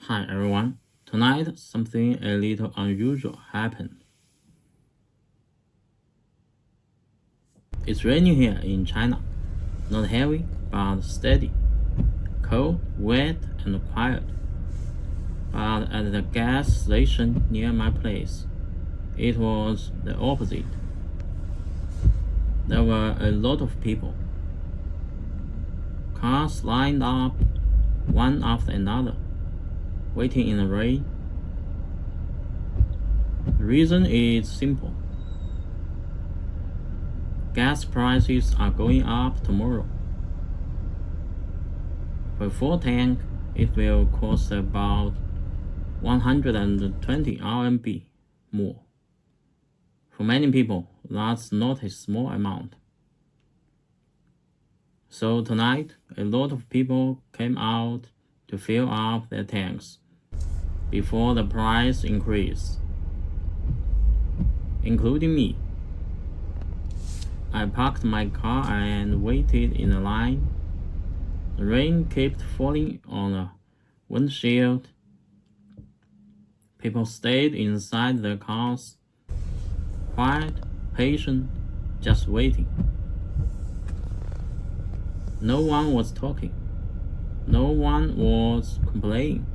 Hi everyone. Tonight something a little unusual happened. It's raining here in China. Not heavy, but steady. Cold, wet, and quiet. But at the gas station near my place, it was the opposite. There were a lot of people. Cars lined up, one after another, waiting in the rain. The reason is simple. Gas prices are going up tomorrow. For a full tank, it will cost about 120 RMB more. For many people, that's not a small amount. So tonight, a lot of people came out to fill up their tanks before the price increase, including me. I parked my car and waited in the line. The rain kept falling on the windshield. People stayed inside their cars, quiet, patient, just waiting. No one was talking. No one was complaining.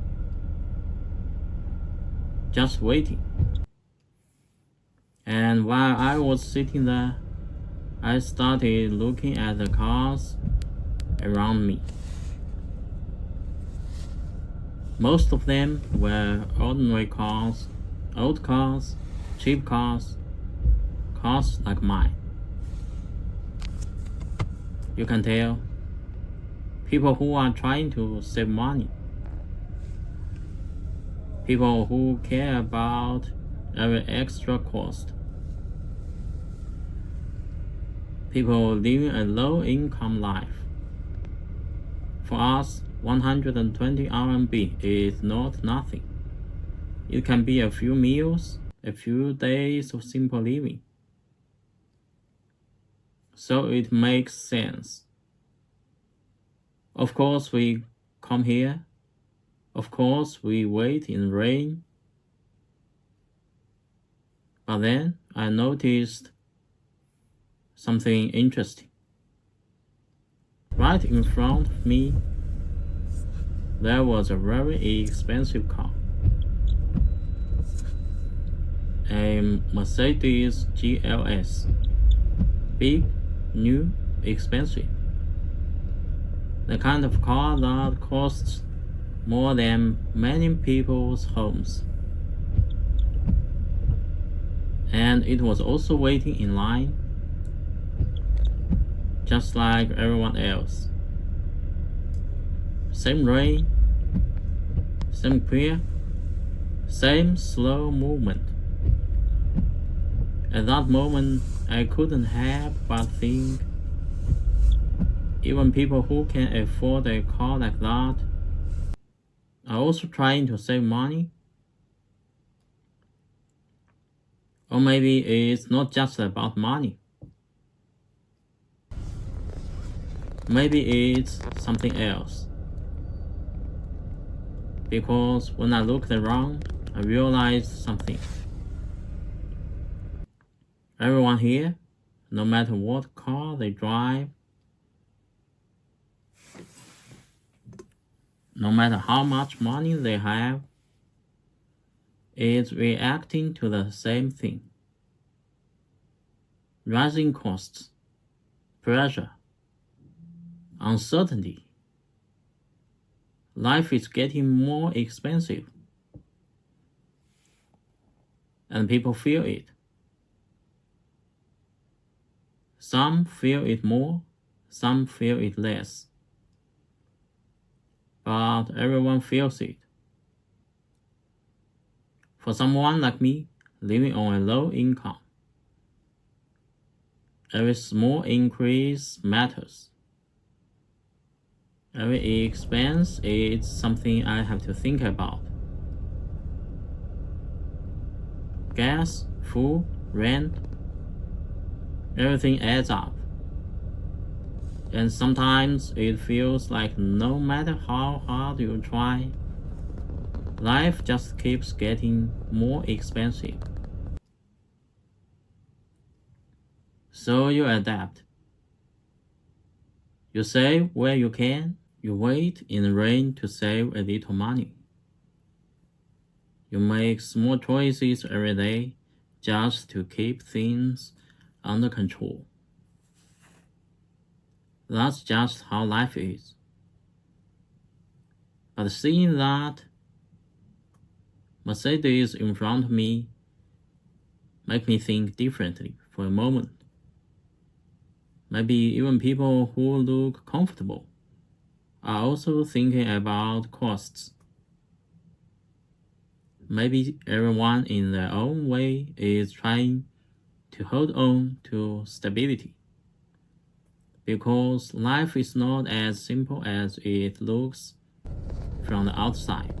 Just waiting. And while I was sitting there, I started looking at the cars around me. Most of them were ordinary cars, old cars, cheap cars, cars like mine. You can tell, people who are trying to save money. People who care about every extra cost. People living a low-income life. For us, 120 RMB is not nothing. It can be a few meals, a few days of simple living. So it makes sense. Of course we come here. Of course we wait in rain. But then I noticed something interesting. Right in front of me, there was a very expensive car. A Mercedes GLS. Big, new, expensive. The kind of car that costs more than many people's homes. And it was also waiting in line, just like everyone else. Same rain, same clear, same slow movement. At that moment, I couldn't help but think, even people who can afford a car like that are also trying to save money. Or maybe it's not just about money. Maybe it's something else. Because when I looked around, I realized something. Everyone here, no matter what car they drive, no matter how much money they have, is reacting to the same thing. Rising costs, pressure, uncertainty. Life is getting more expensive. And people feel it. Some feel it more, some feel it less. But everyone feels it. For someone like me, living on a low income, every small increase matters. Every expense is something I have to think about. Gas, food, rent, everything adds up. And sometimes it feels like no matter how hard you try, Life just keeps getting more expensive. So you adapt. You save where you can. You wait in the rain to save a little money. You make small choices every day just to keep things under control. That's just how life is. But seeing that Mercedes in front of me make me think differently for a moment. Maybe even people who look comfortable are also thinking about costs. Maybe everyone in their own way is trying to hold on to stability. Because life is not as simple as it looks from the outside.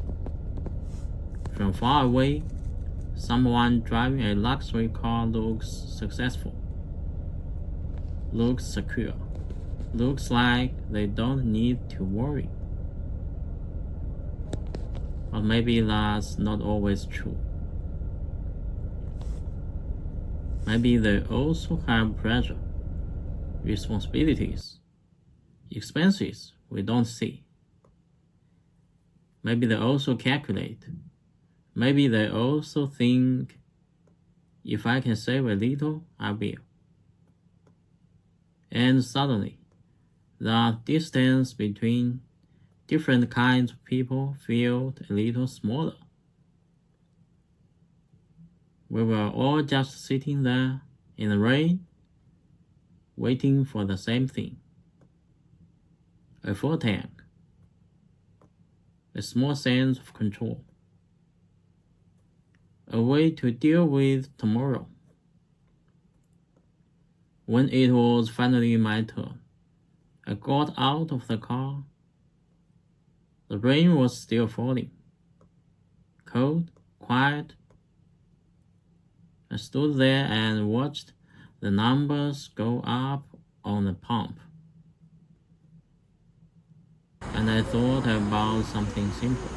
From far away, someone driving a luxury car looks successful, looks secure, looks like they don't need to worry. But maybe that's not always true. Maybe they also have pressure, responsibilities, expenses we don't see. Maybe they also calculate. Maybe they also think, if I can save a little, I will. And suddenly, the distance between different kinds of people felt a little smaller. We were all just sitting there in the rain, waiting for the same thing. A full tank, a small sense of control, a way to deal with tomorrow. When it was finally my turn, I got out of the car. The rain was still falling. Cold, quiet. I stood there and watched the numbers go up on the pump. And I thought about something simple.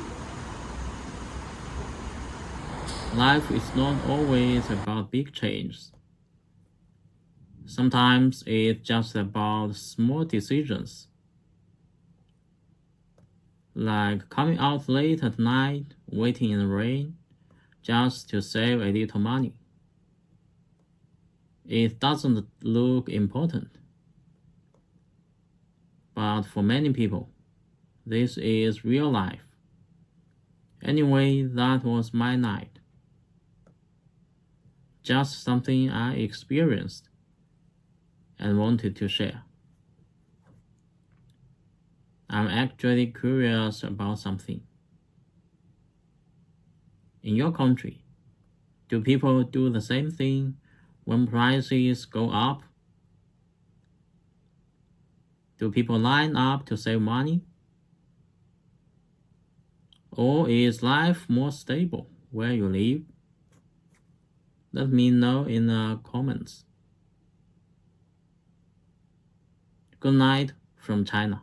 Life is not always about big changes. Sometimes it's just about small decisions. Like coming out late at night, waiting in the rain, just to save a little money. It doesn't look important. But for many people, this is real life. Anyway, that was my night. Just something I experienced and wanted to share. I'm actually curious about something. In your country, do people do the same thing when prices go up? Do people line up to save money? Or is life more stable where you live? Let me know in the comments. Good night from China.